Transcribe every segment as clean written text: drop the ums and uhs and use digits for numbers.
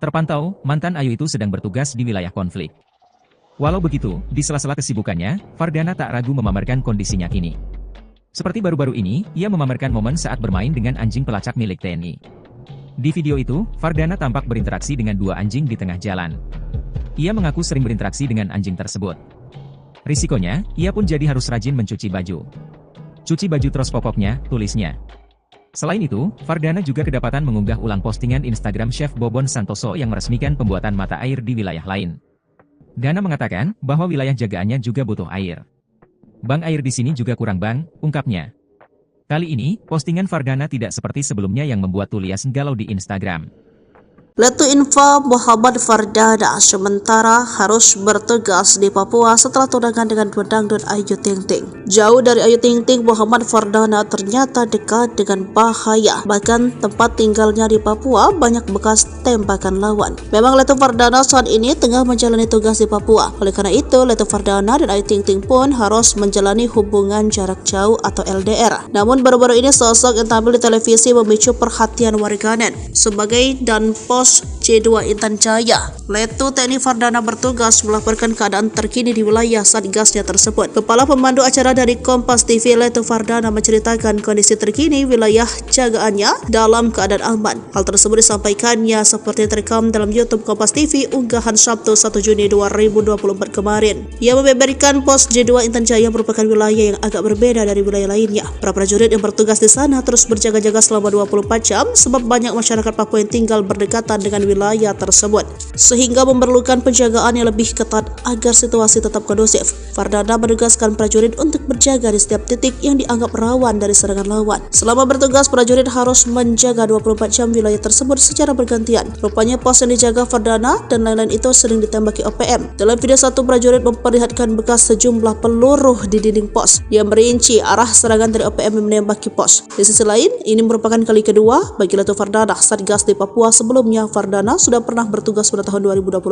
Terpantau, mantan Ayu itu sedang bertugas di wilayah konflik. Walau begitu, di sela-sela kesibukannya, Fardana tak ragu memamerkan kondisinya kini. Seperti baru-baru ini, ia memamerkan momen saat bermain dengan anjing pelacak milik TNI. Di video itu, Fardana tampak berinteraksi dengan dua anjing di tengah jalan. Ia mengaku sering berinteraksi dengan anjing tersebut. Risikonya, ia pun jadi harus rajin mencuci baju. Cuci baju terus pokoknya, tulisnya. Selain itu, Fardana juga kedapatan mengunggah ulang postingan Instagram Chef Bobon Santoso yang meresmikan pembuatan mata air di wilayah lain. Dana mengatakan bahwa wilayah jagaannya juga butuh air. Bang, air di sini juga kurang bang, ungkapnya. Kali ini, postingan Fardana tidak seperti sebelumnya yang membuat tulias galau di Instagram. Letu info Muhammad Fardana sementara harus bertugas di Papua setelah tunangan dengan dangdut Ayu Ting Ting. Jauh dari Ayu Ting Ting, Muhammad Fardana ternyata dekat dengan bahaya. Bahkan tempat tinggalnya di Papua banyak bekas tembakan lawan. Memang Letu Fardana saat ini tengah menjalani tugas di Papua. Oleh karena itu, Letu Fardana dan Ayu Ting Ting pun harus menjalani hubungan jarak jauh atau LDR. Namun baru-baru ini sosok yang tampil di televisi memicu perhatian warganet sebagai dan pos C2 Intan Jaya. Letu TNI Fardana bertugas melaporkan keadaan terkini di wilayah satgasnya tersebut. Kepala pemandu acara dari Kompas TV, Letu Fardana, menceritakan kondisi terkini wilayah jagaannya dalam keadaan aman. Hal tersebut disampaikannya seperti terekam dalam YouTube Kompas TV unggahan Sabtu 1 Juni 2024 kemarin. Ia membeberkan pos C2 Intan Jaya merupakan wilayah yang agak berbeda dari wilayah lainnya. Para prajurit yang bertugas di sana terus berjaga-jaga selama 24 jam sebab banyak masyarakat Papua yang tinggal berdekatan dengan wilayah tersebut, sehingga memerlukan penjagaan yang lebih ketat agar situasi tetap kondusif. Fardana menugaskan prajurit untuk berjaga di setiap titik yang dianggap rawan dari serangan lawan. Selama bertugas, prajurit harus menjaga 24 jam wilayah tersebut secara bergantian. Rupanya pos yang dijaga Fardana dan lain-lain itu sering ditembaki OPM. Dalam video, satu prajurit memperlihatkan bekas sejumlah peluru di dinding pos yang merinci arah serangan dari OPM yang menembaki pos. Di sisi lain, ini merupakan kali kedua bagi Letu Fardana satgas di Papua. Sebelumnya, Fardana sudah pernah bertugas pada tahun 2021.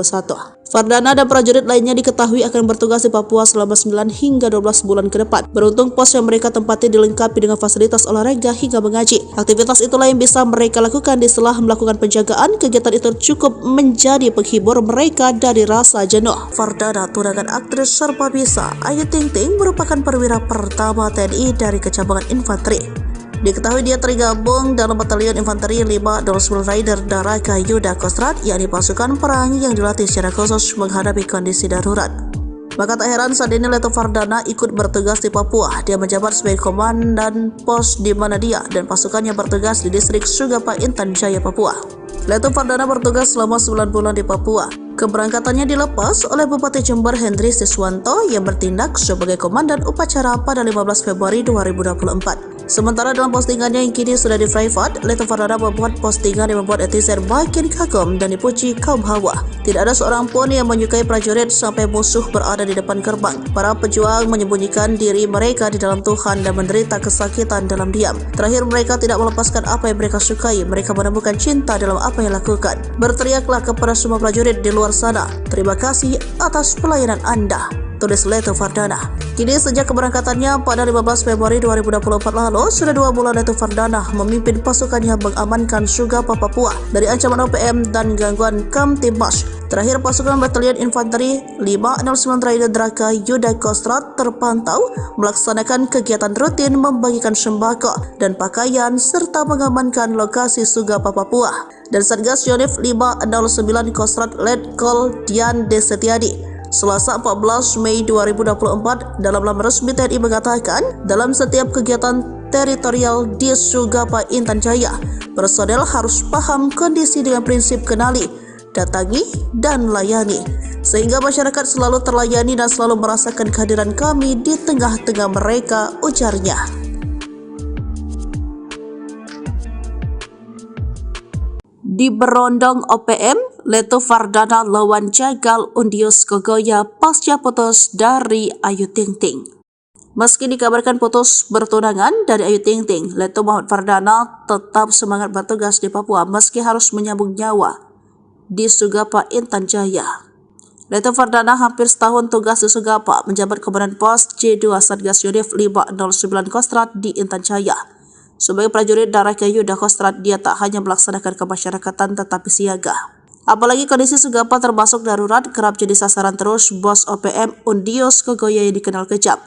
Fardana dan prajurit lainnya diketahui akan bertugas di Papua selama 9 hingga 12 bulan ke depan. Beruntung pos yang mereka tempati dilengkapi dengan fasilitas olahraga hingga mengaji. Aktivitas itulah yang bisa mereka lakukan di sela melakukan penjagaan. Kegiatan itu cukup menjadi penghibur mereka dari rasa jenuh. Fardana, tunangan aktris serba bisa Ayu Ting Ting, merupakan perwira pertama TNI dari Kecabangan Infanteri. Diketahui dia tergabung dalam Batalion Infanteri 509 Raider Daraka Yuda Kostrad, yakni pasukan perang yang dilatih secara khusus menghadapi kondisi darurat. Maka tak heran saat ini Letu Fardana ikut bertugas di Papua. Dia menjabat sebagai komandan pos di mana dia dan pasukannya bertugas di distrik Sugapa Intan Jaya, Papua. Letu Fardana bertugas selama 9 bulan di Papua. Keberangkatannya dilepas oleh Bupati Jember Hendri Siswanto yang bertindak sebagai komandan upacara pada 15 Februari 2024. Sementara dalam postingannya yang kini sudah di-private, Letu Fardana membuat postingan yang membuat netizen makin kagum dan dipuji kaum hawa. Tidak ada seorang pun yang menyukai prajurit sampai musuh berada di depan gerbang. Para pejuang menyembunyikan diri mereka di dalam Tuhan dan menderita kesakitan dalam diam. Terakhir, mereka tidak melepaskan apa yang mereka sukai. Mereka menemukan cinta dalam apa yang lakukan. Berteriaklah kepada semua prajurit di luar sana, terima kasih atas pelayanan Anda, tulis Letu Fardana. Kini sejak keberangkatannya pada 15 Februari 2024 lalu, sudah 2 bulan Letu Fardana memimpin pasukannya mengamankan Sugapa Papua dari ancaman OPM dan gangguan Kamtibmas. Terakhir, pasukan Batalion Infanteri 509 Raider Daraka Yuda Kostrad terpantau melaksanakan kegiatan rutin membagikan sembako dan pakaian serta mengamankan lokasi Sugapa Papua. Dan Satgas Yonif 509 Kostrad Letkol Dian D. Setiadi Selasa 14 Mei 2024 dalam laman resmi TNI mengatakan, dalam setiap kegiatan teritorial di Sugapa Intan Jaya, personel harus paham kondisi dengan prinsip kenali, datangi, dan layani, sehingga masyarakat selalu terlayani dan selalu merasakan kehadiran kami di tengah-tengah mereka, ujarnya. Di berondong OPM, Letu Fardana lawan jagal Undius Kogoya pasca putus dari Ayu Ting Ting. Meski dikabarkan putus bertunangan dari Ayu Ting Ting, Letu Muhammad Fardana tetap semangat bertugas di Papua meski harus menyambung nyawa di Sugapa Intan Jaya. Letu Fardana hampir setahun tugas di Sugapa, menjabat Komandan Pos C2 Satgas Yonif 509 Kostrad di Intan Jaya. Sebagai prajurit Daraka Yuda Kostrad, dia tak hanya melaksanakan kemasyarakatan tetapi siaga. Apalagi kondisi Sugapa termasuk darurat, kerap jadi sasaran terus bos OPM Undios Kogoya yang dikenal kejam.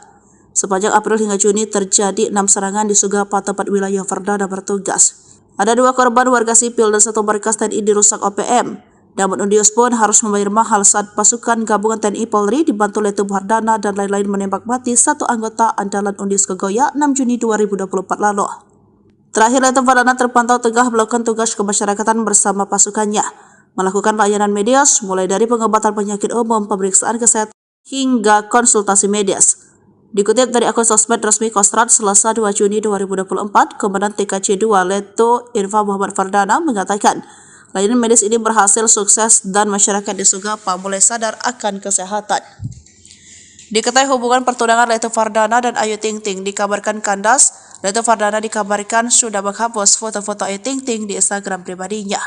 Sepanjang April hingga Juni terjadi 6 serangan di Sugapa, tempat wilayah Fardana bertugas. Ada 2 korban warga sipil dan 1 markas TNI dirusak OPM. Namun Undios pun harus membayar mahal saat pasukan gabungan TNI Polri dibantu Letu Fardana dan lain-lain menembak mati 1 anggota andalan Undios Kogoya 6 Juni 2024 lalu. Terakhir, Letu Fardana terpantau tengah melakukan tugas kemasyarakatan bersama pasukannya, melakukan layanan medis mulai dari pengobatan penyakit umum, pemeriksaan kesehatan, hingga konsultasi medis. Dikutip dari akun sosmed resmi Kostrad Selasa 2 Juni 2024, Komandan TKC 2 Letu Info Muhammad Fardana mengatakan, layanan medis ini berhasil sukses dan masyarakat di Sugapa mulai sadar akan kesehatan. Diketahui hubungan pertunangan Letu Fardana dan Ayu Ting Ting dikabarkan kandas. Letu Fardana dikabarkan sudah menghapus foto-foto Ayu Ting Ting di Instagram pribadinya.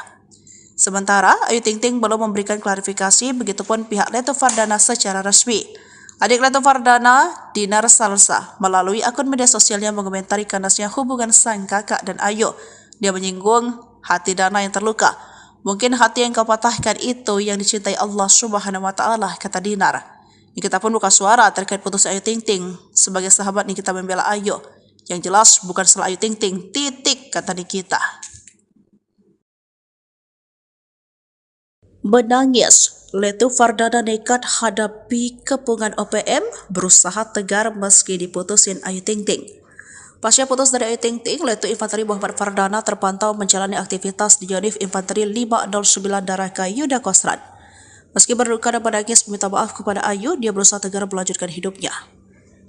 Sementara Ayu Ting Ting belum memberikan klarifikasi, begitupun pihak Letu Fardana secara resmi. Adik Letu Fardana, Dinar Salsa, melalui akun media sosialnya mengomentari kandasnya hubungan sang kakak dan Ayu. Dia menyinggung hati Dana yang terluka. Mungkin hati yang kau patahkan itu yang dicintai Allah Subhanahu wa Ta'ala, kata Dinar. Nikita pun buka suara terkait putus Ayu Ting Ting. Sebagai sahabat Nikita membela Ayu. Yang jelas bukan salah Ayu Ting Ting, titik, kata Nikita. Menangis, Letu Fardana nekat hadapi kepungan OPM, berusaha tegar meski diputusin Ayu Ting Ting. Pasca putus dari Ayu Ting Ting, Letu Infanteri Muhammad Fardana terpantau menjalani aktivitas di Yonif Infanteri 509 Daraka Yuda Kostrad. Meski berduka dan menangis meminta maaf kepada Ayu, dia berusaha tegar melanjutkan hidupnya.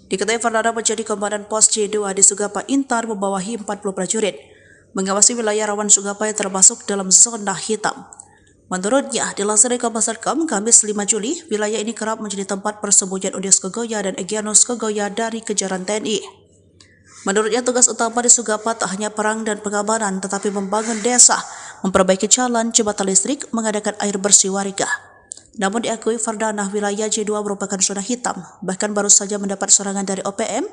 Diketahui Fardana menjadi komandan pos C2 di Sugapa Intar membawahi 40 prajurit, mengawasi wilayah rawan Sugapa yang termasuk dalam zona hitam. Menurutnya, dilansir dari Kompas.com, Kamis 5 Juli, wilayah ini kerap menjadi tempat persembunyian Undios Kogoya dan Egyanus Kogoya dari kejaran TNI. Menurutnya, tugas utama di Sugapa tak hanya perang dan pengamanan, tetapi membangun desa, memperbaiki jalan, jembatan listrik, mengadakan air bersih warga. Namun diakui Fardana, wilayah J2 merupakan zona hitam, bahkan baru saja mendapat serangan dari OPM.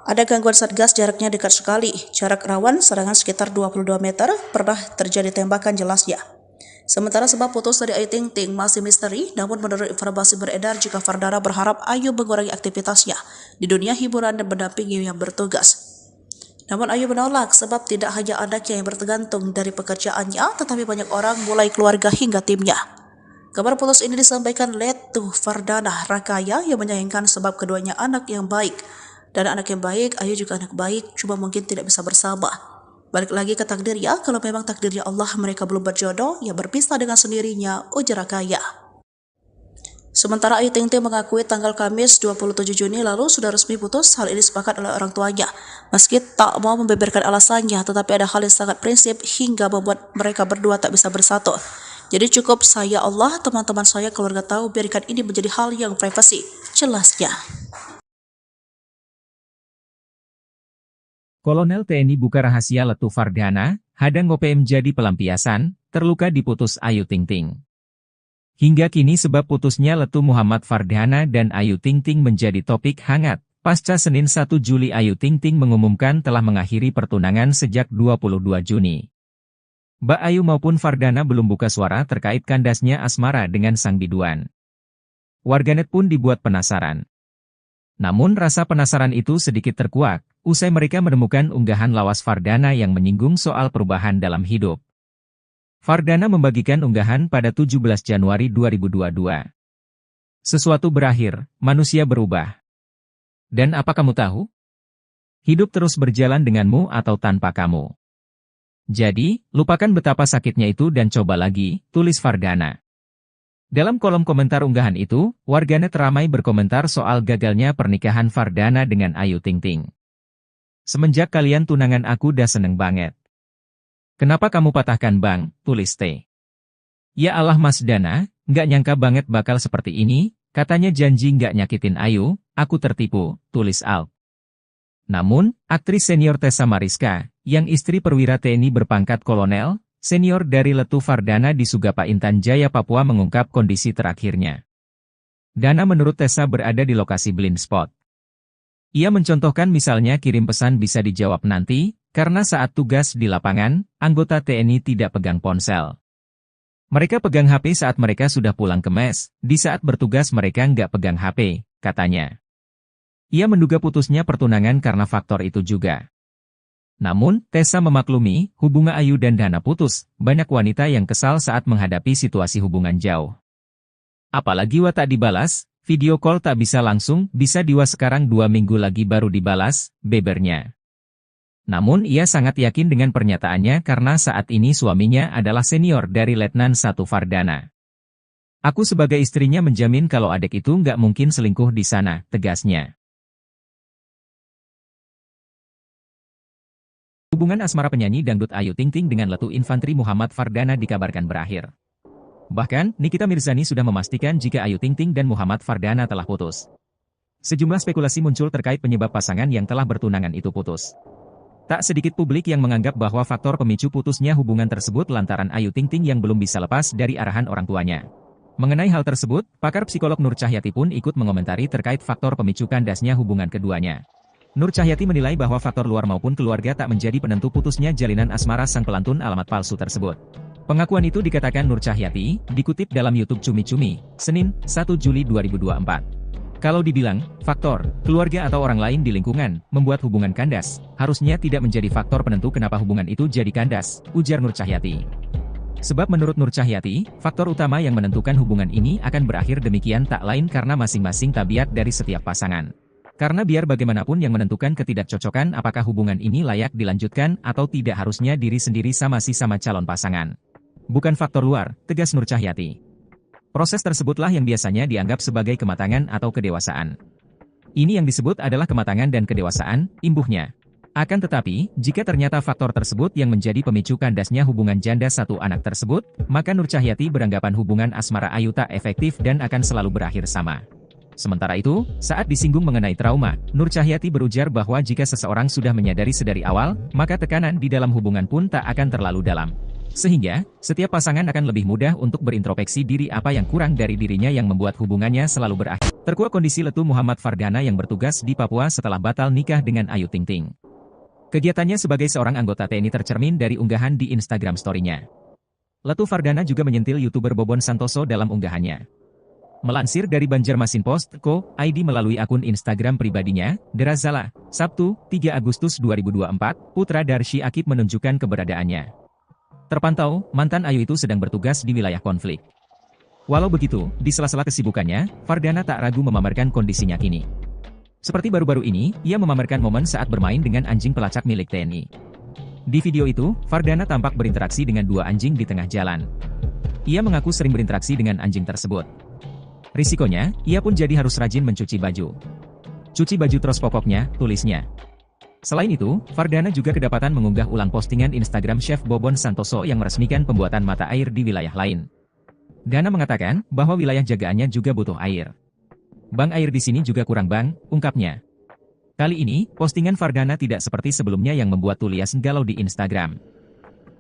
Ada gangguan Satgas jaraknya dekat sekali, jarak rawan serangan sekitar 22 meter, pernah terjadi tembakan jelasnya. Sementara sebab putus dari Ayu Ting Ting masih misteri, namun menurut informasi beredar jika Fardana berharap Ayu mengurangi aktivitasnya di dunia hiburan dan mendampingi yang bertugas. Namun Ayu menolak sebab tidak hanya anaknya yang bergantung dari pekerjaannya, tetapi banyak orang mulai keluarga hingga timnya. Kabar putus ini disampaikan Letu Fardana Rakaya yang menyayangkan sebab keduanya anak yang baik. Dan anak yang baik, Ayu juga anak baik, cuma mungkin tidak bisa bersama. Balik lagi ke takdir ya, kalau memang takdirnya Allah mereka belum berjodoh, ya berpisah dengan sendirinya, ujar Rakaya. Sementara Ayu Ting Ting mengakui tanggal Kamis 27 Juni lalu sudah resmi putus. Hal ini sepakat oleh orang tuanya. Meski tak mau membeberkan alasannya, tetapi ada hal yang sangat prinsip hingga membuat mereka berdua tak bisa bersatu. Jadi cukup saya Allah, teman-teman saya, keluarga tahu, biarkan ini menjadi hal yang privasi, jelasnya. Kolonel TNI buka rahasia Letu Fardana, hadang OPM jadi pelampiasan, terluka diputus Ayu Ting Ting. Hingga kini sebab putusnya Letu Muhammad Fardana dan Ayu Ting Ting menjadi topik hangat. Pasca Senin 1 Juli Ayu Ting Ting mengumumkan telah mengakhiri pertunangan sejak 22 Juni. Mbak Ayu maupun Fardana belum buka suara terkait kandasnya asmara dengan sang biduan. Warganet pun dibuat penasaran. Namun rasa penasaran itu sedikit terkuak, usai mereka menemukan unggahan lawas Fardana yang menyinggung soal perubahan dalam hidup. Fardana membagikan unggahan pada 17 Januari 2022. Sesuatu berakhir, manusia berubah. Dan apa kamu tahu? Hidup terus berjalan denganmu atau tanpa kamu. Jadi, lupakan betapa sakitnya itu dan coba lagi, tulis Fardana. Dalam kolom komentar unggahan itu, warganet ramai berkomentar soal gagalnya pernikahan Fardana dengan Ayu Ting Ting. Semenjak kalian tunangan aku dah seneng banget. Kenapa kamu patahkan bang, tulis T. Ya Allah Mas Dana, nggak nyangka banget bakal seperti ini, katanya janji nggak nyakitin Ayu, aku tertipu, tulis Alt. Namun, aktris senior Tessa Mariska, yang istri perwira TNI berpangkat kolonel, senior dari Letu Fardana di Sugapa Intan Jaya Papua mengungkap kondisi terakhirnya. Dana menurut Tessa berada di lokasi blind spot. Ia mencontohkan misalnya kirim pesan bisa dijawab nanti, karena saat tugas di lapangan, anggota TNI tidak pegang ponsel. Mereka pegang HP saat mereka sudah pulang ke mes, di saat bertugas mereka nggak pegang HP, katanya. Ia menduga putusnya pertunangan karena faktor itu juga. Namun, Tessa memaklumi, hubungan Ayu dan Dana putus, banyak wanita yang kesal saat menghadapi situasi hubungan jauh. Apalagi wa tak dibalas, video call tak bisa langsung, bisa diwa sekarang 2 minggu lagi baru dibalas, bebernya. Namun ia sangat yakin dengan pernyataannya karena saat ini suaminya adalah senior dari Letnan 1 Fardana. Aku sebagai istrinya menjamin kalau adik itu nggak mungkin selingkuh di sana, tegasnya. Hubungan asmara penyanyi dangdut Ayu Ting Ting dengan Letu Infantri Muhammad Fardana dikabarkan berakhir. Bahkan, Nikita Mirzani sudah memastikan jika Ayu Ting Ting dan Muhammad Fardana telah putus. Sejumlah spekulasi muncul terkait penyebab pasangan yang telah bertunangan itu putus. Tak sedikit publik yang menganggap bahwa faktor pemicu putusnya hubungan tersebut lantaran Ayu Ting Ting yang belum bisa lepas dari arahan orang tuanya. Mengenai hal tersebut, pakar psikolog Nur Cahyati pun ikut mengomentari terkait faktor pemicu kandasnya hubungan keduanya. Nur Cahyati menilai bahwa faktor luar maupun keluarga tak menjadi penentu putusnya jalinan asmara sang pelantun alamat palsu tersebut. Pengakuan itu dikatakan Nur Cahyati, dikutip dalam YouTube Cumi Cumi, Senin, 1 Juli 2024. Kalau dibilang, faktor, keluarga atau orang lain di lingkungan, membuat hubungan kandas, harusnya tidak menjadi faktor penentu kenapa hubungan itu jadi kandas, ujar Nur Cahyati. Sebab menurut Nur Cahyati, faktor utama yang menentukan hubungan ini akan berakhir demikian tak lain karena masing-masing tabiat dari setiap pasangan. Karena biar bagaimanapun yang menentukan ketidakcocokan apakah hubungan ini layak dilanjutkan atau tidak harusnya diri sendiri sama calon pasangan. Bukan faktor luar, tegas Nur Cahyati. Proses tersebutlah yang biasanya dianggap sebagai kematangan atau kedewasaan. Ini yang disebut adalah kematangan dan kedewasaan, imbuhnya. Akan tetapi, jika ternyata faktor tersebut yang menjadi pemicu kandasnya hubungan janda satu anak tersebut, maka Nur Cahyati beranggapan hubungan asmara Ayu tak efektif dan akan selalu berakhir sama. Sementara itu, saat disinggung mengenai trauma, Nur Cahyati berujar bahwa jika seseorang sudah menyadari sedari awal, maka tekanan di dalam hubungan pun tak akan terlalu dalam. Sehingga, setiap pasangan akan lebih mudah untuk berintrospeksi diri apa yang kurang dari dirinya yang membuat hubungannya selalu berakhir. Terkuak kondisi Letu Muhammad Fardana yang bertugas di Papua setelah batal nikah dengan Ayu Ting Ting. Kegiatannya sebagai seorang anggota TNI tercermin dari unggahan di Instagram story-nya. Letu Fardana juga menyentil YouTuber Bobon Santoso dalam unggahannya. Melansir dari Banjarmasin Post, ID melalui akun Instagram pribadinya, Derazala, Sabtu, 3 Agustus 2024, putra Darsy Akib menunjukkan keberadaannya. Terpantau, mantan Ayu itu sedang bertugas di wilayah konflik. Walau begitu, di sela-sela kesibukannya, Fardana tak ragu memamerkan kondisinya kini. Seperti baru-baru ini, ia memamerkan momen saat bermain dengan anjing pelacak milik TNI. Di video itu, Fardana tampak berinteraksi dengan 2 anjing di tengah jalan. Ia mengaku sering berinteraksi dengan anjing tersebut. Risikonya, ia pun jadi harus rajin mencuci baju. Cuci baju terus pokoknya, tulisnya. Selain itu, Fardana juga kedapatan mengunggah ulang postingan Instagram Chef Bobon Santoso yang meresmikan pembuatan mata air di wilayah lain. Dana mengatakan bahwa wilayah jagaannya juga butuh air. Bang, air di sini juga kurang bang, ungkapnya. Kali ini, postingan Fardana tidak seperti sebelumnya yang membuat tulias galau di Instagram.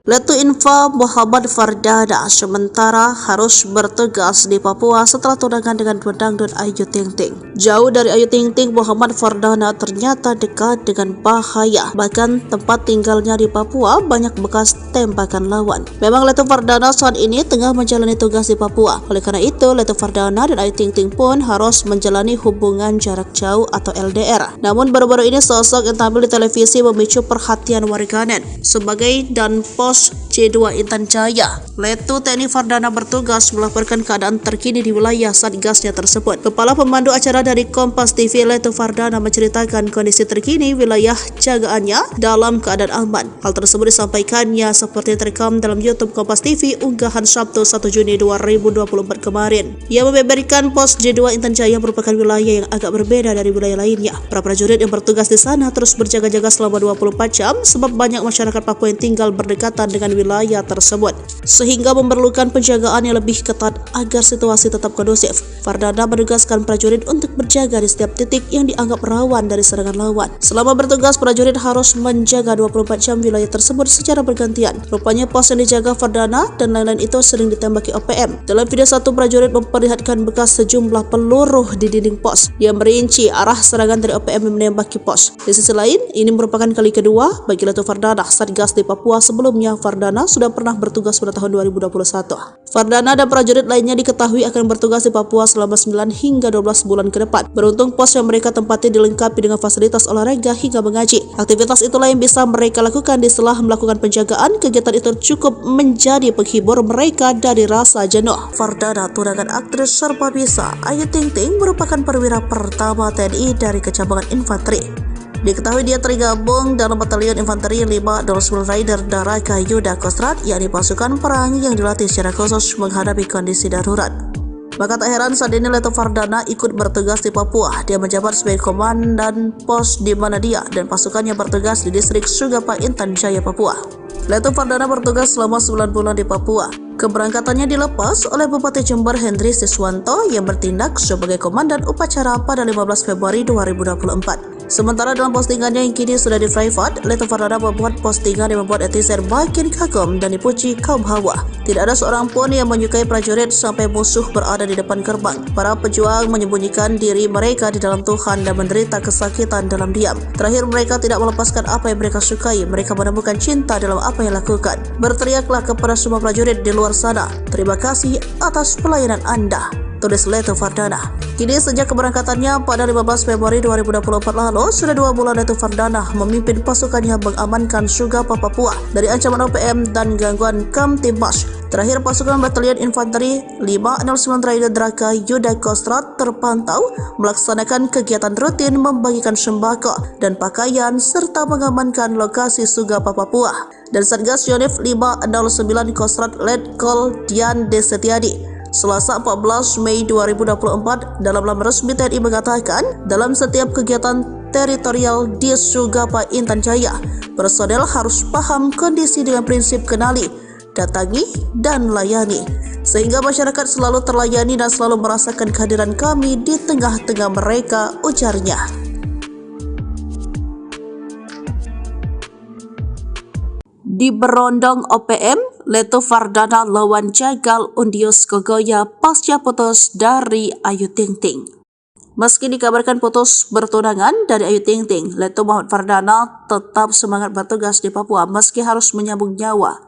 Letu Info Muhammad Fardana sementara harus bertugas di Papua setelah tunangan dengan dangdut Ayu Ting Ting. Jauh dari Ayu Ting Ting, Muhammad Fardana ternyata dekat dengan bahaya. Bahkan tempat tinggalnya di Papua banyak bekas tembakan lawan. Memang Letu Fardana saat ini tengah menjalani tugas di Papua. Oleh karena itu, Letu Fardana dan Ayu Ting Ting pun harus menjalani hubungan jarak jauh atau LDR. Namun baru-baru ini sosok yang tampil di televisi memicu perhatian warganet sebagai Danpos C2 Intan Jaya. Letu TNI Fardana bertugas melaporkan keadaan terkini di wilayah satgasnya tersebut. Kepala pemandu acara dari Kompas TV, Letu Fardana, menceritakan kondisi terkini wilayah jagaannya dalam keadaan aman. Hal tersebut disampaikannya seperti terekam dalam YouTube Kompas TV unggahan Sabtu 1 Juni 2024 kemarin. Ia membeberkan pos J2 Intan Jaya merupakan wilayah yang agak berbeda dari wilayah lainnya. Para prajurit yang bertugas di sana terus berjaga-jaga selama 24 jam sebab banyak masyarakat Papua yang tinggal berdekatan dengan wilayah tersebut, sehingga memerlukan penjagaan yang lebih ketat agar situasi tetap kondusif. Fardana menugaskan prajurit untuk berjaga di setiap titik yang dianggap rawan dari serangan lawan. Selama bertugas, prajurit harus menjaga 24 jam wilayah tersebut secara bergantian. Rupanya pos yang dijaga Fardana dan lain-lain itu sering ditembaki OPM. Dalam video, satu prajurit memperlihatkan bekas sejumlah peluru di dinding pos yang merinci arah serangan dari OPM yang menembaki pos. Di sisi lain, ini merupakan kali kedua bagi Letu Fardana satgas di Papua. Sebelumnya, Fardana Fardana sudah pernah bertugas pada tahun 2021. Fardana dan prajurit lainnya diketahui akan bertugas di Papua selama 9 hingga 12 bulan ke depan. Beruntung pos yang mereka tempati dilengkapi dengan fasilitas olahraga hingga mengaji. Aktivitas itulah yang bisa mereka lakukan di sela melakukan penjagaan. Kegiatan itu cukup menjadi penghibur mereka dari rasa jenuh. Fardana, tunangan aktris serba bisa Ayu Ting Ting, merupakan perwira pertama TNI dari Kecabangan Infanteri. Diketahui dia tergabung dalam Batalion Infanteri 509 Raider Daraka Yuda Kostrat, yakni pasukan perang yang dilatih secara khusus menghadapi kondisi darurat. Maka tak heran saat ini Leto Fardana ikut bertugas di Papua. Dia menjabat sebagai komandan pos di mana dia dan pasukannya bertugas di distrik Sugapa Intan Jaya, Papua. Leto Fardana bertugas selama 9 bulan di Papua. Keberangkatannya dilepas oleh Bupati Jember Hendri Siswanto yang bertindak sebagai komandan upacara pada 15 Februari 2024. Sementara dalam postingannya yang kini sudah di private, Leto Fardana membuat postingan yang membuat netizen makin kagum dan dipuji kaum hawa. Tidak ada seorang pun yang menyukai prajurit sampai musuh berada di depan gerbang. Para pejuang menyembunyikan diri mereka di dalam Tuhan dan menderita kesakitan dalam diam. Terakhir, mereka tidak melepaskan apa yang mereka sukai. Mereka menemukan cinta dalam apa yang lakukan. Berteriaklah kepada semua prajurit di luar sana, terima kasih atas pelayanan Anda, tulis Leto Fardana. Kini sejak keberangkatannya pada 15 Februari 2024 lalu, sudah 2 bulan Leto Fardana memimpin pasukannya mengamankan Sugapa Papua dari ancaman OPM dan gangguan Kamtibmas. Terakhir, pasukan Batalion Infanteri 509 Raider Daraka Yuda Kostrat terpantau melaksanakan kegiatan rutin membagikan sembako dan pakaian serta mengamankan lokasi Sugapa Papua. Dan Satgas Yonif 509 Kostrat Letkol Dian D. Setiadi Selasa 14 Mei 2024 dalam laman resmi TNI mengatakan, dalam setiap kegiatan teritorial di Sugapa Intan Jaya, personel harus paham kondisi dengan prinsip kenali, datangi, dan layani, sehingga masyarakat selalu terlayani dan selalu merasakan kehadiran kami di tengah-tengah mereka, ujarnya. Di Berondong OPM, Leto Fardana lawan Jagal Undius Kogoya pasca putus dari Ayu Ting Ting. Meski dikabarkan putus bertunangan dari Ayu Ting Ting, Leto Muhammad Fardana tetap semangat bertugas di Papua meski harus menyambung nyawa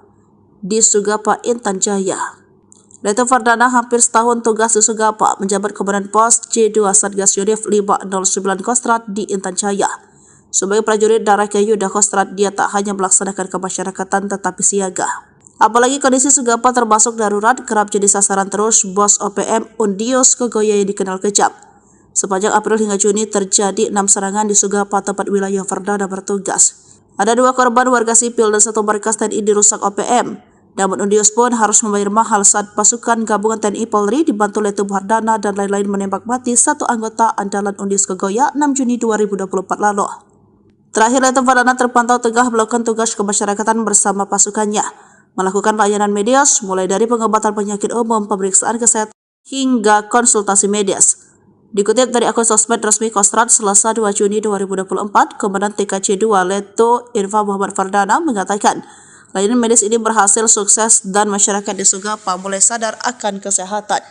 di Sugapa Intan Jaya. Leto Fardana hampir setahun tugas di Sugapa, menjabat Komandan Pos C2 Satgas Yonif 509 Kostrat di Intan Jaya. Sebagai prajurit Daraka Yuda Kostrat, dia tak hanya melaksanakan kemasyarakatan tetapi siaga. Apalagi kondisi Sugapa termasuk darurat, kerap jadi sasaran terus bos OPM Undius Kogoya yang dikenal kejam. Sepanjang April hingga Juni terjadi 6 serangan di Sugapa, tempat wilayah Fardana bertugas. Ada 2 korban warga sipil dan 1 markas TNI dirusak OPM. Namun Undius pun harus membayar mahal saat pasukan gabungan TNI Polri dibantu Leto Fardana dan lain-lain menembak mati 1 anggota andalan Undius Kogoya 6 Juni 2024 lalu. Terakhir, Leto Fardana terpantau tengah melakukan tugas kemasyarakatan bersama pasukannya, melakukan layanan medis mulai dari pengobatan penyakit umum, pemeriksaan kesehatan, hingga konsultasi medis. Dikutip dari akun sosmed resmi Kostrat Selasa 2 Juni 2024, Komandan TKC 2 Leto Irfa Muhammad Fardana mengatakan, layanan medis ini berhasil sukses dan masyarakat di Sugapa mulai sadar akan kesehatan.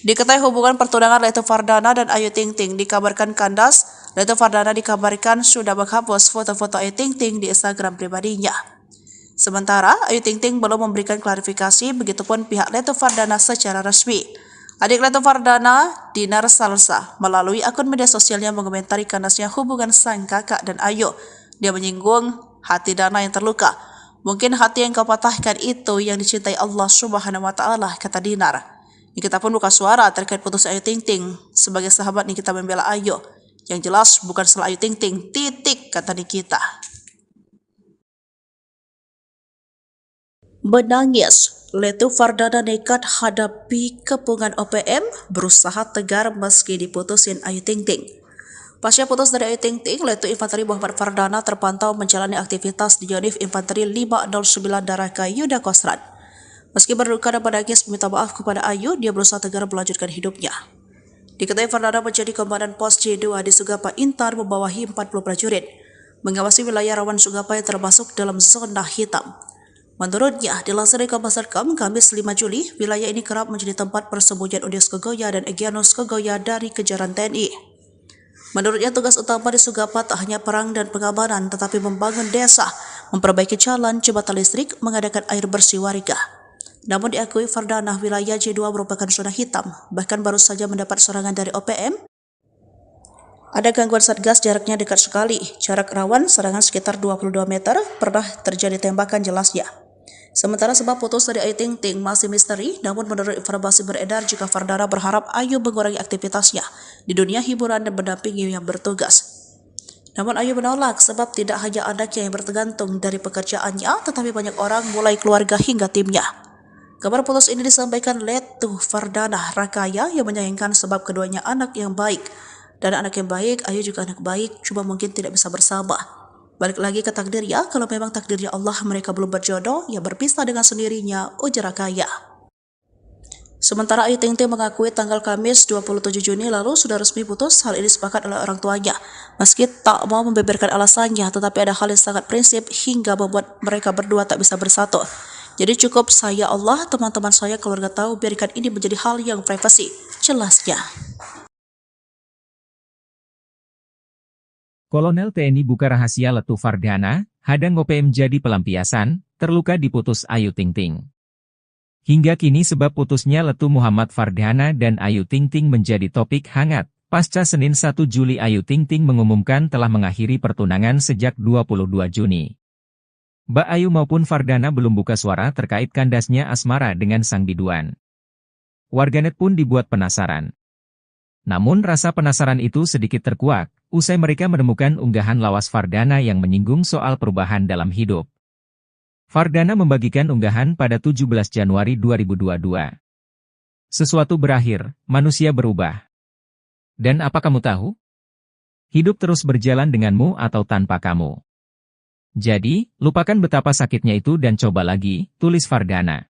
Diketahui hubungan pertunangan Leto Fardana dan Ayu Ting Ting dikabarkan kandas. Leto Fardana dikabarkan sudah menghapus foto-foto Ayu Ting Ting di Instagram pribadinya. Sementara Ayu Ting Ting belum memberikan klarifikasi, begitupun pihak Leto Fardana secara resmi. Adik Leto Fardana, Dinar Salsa, melalui akun media sosialnya mengomentari kandasnya hubungan sang kakak dan Ayu. Dia menyinggung hati Dana yang terluka. Mungkin hati yang kau patahkan itu yang dicintai Allah Subhanahu wa Ta'ala, kata Dinar. Nikita pun buka suara terkait putus Ayu Ting Ting. Sebagai sahabat Nikita membela Ayu. Yang jelas bukan salah Ayu Ting Ting, titik, kata Nikita. Menangis, Leto Fardana nekat hadapi kepungan OPM, berusaha tegar meski diputusin Ayu Ting Ting. Pasca putus dari Ayu Ting Ting, Leto Infanteri Muhammad Fardana terpantau menjalani aktivitas di Yonif Infanteri 509 Daraka Yuda Kostrat. Meski berduka dan menangis meminta maaf kepada Ayu, dia berusaha tegar melanjutkan hidupnya. Diketahui Fardana menjadi komandan pos C2 di Sugapa Intan membawahi 40 prajurit, mengawasi wilayah rawan Sugapa yang termasuk dalam zona hitam. Menurutnya, dilansir dari Kompas.com, Kamis 5 Juli, wilayah ini kerap menjadi tempat persembunyian Undius Kogoya dan Egyanus Kogoya dari kejaran TNI. Menurutnya, tugas utama di Sugapa tak hanya perang dan pengamanan, tetapi membangun desa, memperbaiki jalan, jembatan listrik, mengadakan air bersih warga. Namun diakui Fardana wilayah J2 merupakan zona hitam, bahkan baru saja mendapat serangan dari OPM. Ada gangguan Satgas jaraknya dekat sekali, jarak rawan serangan sekitar 22 meter, pernah terjadi tembakan jelasnya. Sementara sebab putus dari Ayu Ting Ting masih misteri, namun menurut informasi beredar jika Fardana berharap Ayu mengurangi aktivitasnya di dunia hiburan dan mendampingi yang bertugas. Namun Ayu menolak sebab tidak hanya anaknya yang bergantung dari pekerjaannya, tetapi banyak orang mulai keluarga hingga timnya. Kabar putus ini disampaikan Letu Fardana Rakaya yang menyayangkan sebab keduanya anak yang baik. Dan anak yang baik, Ayu juga anak baik, cuma mungkin tidak bisa bersama. Balik lagi ke takdir ya, kalau memang takdirnya Allah mereka belum berjodoh, ya berpisah dengan sendirinya, ujar Rakaya. Sementara Ayu Ting Ting mengakui tanggal Kamis 27 Juni lalu sudah resmi putus, hal ini sepakat oleh orang tuanya. Meski tak mau membeberkan alasannya, tetapi ada hal yang sangat prinsip hingga membuat mereka berdua tak bisa bersatu. Jadi cukup saya Allah, teman-teman saya, keluarga tahu, biarkan ini menjadi hal yang privasi, jelasnya. Kolonel TNI buka rahasia Letu Fardana, hadang OPM jadi pelampiasan, terluka diputus Ayu Ting Ting. Hingga kini sebab putusnya Letu Muhammad Fardana dan Ayu Ting Ting menjadi topik hangat. Pasca Senin 1 Juli Ayu Ting Ting mengumumkan telah mengakhiri pertunangan sejak 22 Juni. Mbak Ayu maupun Fardana belum buka suara terkait kandasnya asmara dengan sang biduan. Warganet pun dibuat penasaran. Namun rasa penasaran itu sedikit terkuak, usai mereka menemukan unggahan lawas Fardana yang menyinggung soal perubahan dalam hidup. Fardana membagikan unggahan pada 17 Januari 2022. Sesuatu berakhir, manusia berubah. Dan apa kamu tahu? Hidup terus berjalan denganmu atau tanpa kamu. Jadi, lupakan betapa sakitnya itu dan coba lagi, tulis Fardana.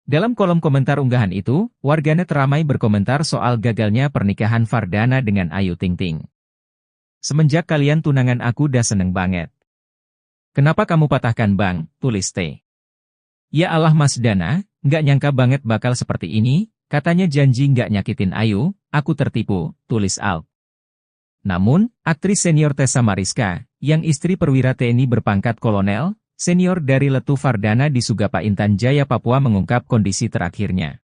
Dalam kolom komentar unggahan itu, warganet ramai berkomentar soal gagalnya pernikahan Fardana dengan Ayu Ting Ting. Semenjak kalian tunangan aku dah seneng banget. Kenapa kamu patahkan bang, tulis T. Ya Allah Mas Dana, nggak nyangka banget bakal seperti ini, katanya janji nggak nyakitin Ayu, aku tertipu, tulis Al. Namun, aktris senior Tessa Mariska, yang istri perwira TNI berpangkat kolonel, senior dari Letu Fardana di Sugapa Intan Jaya Papua mengungkap kondisi terakhirnya.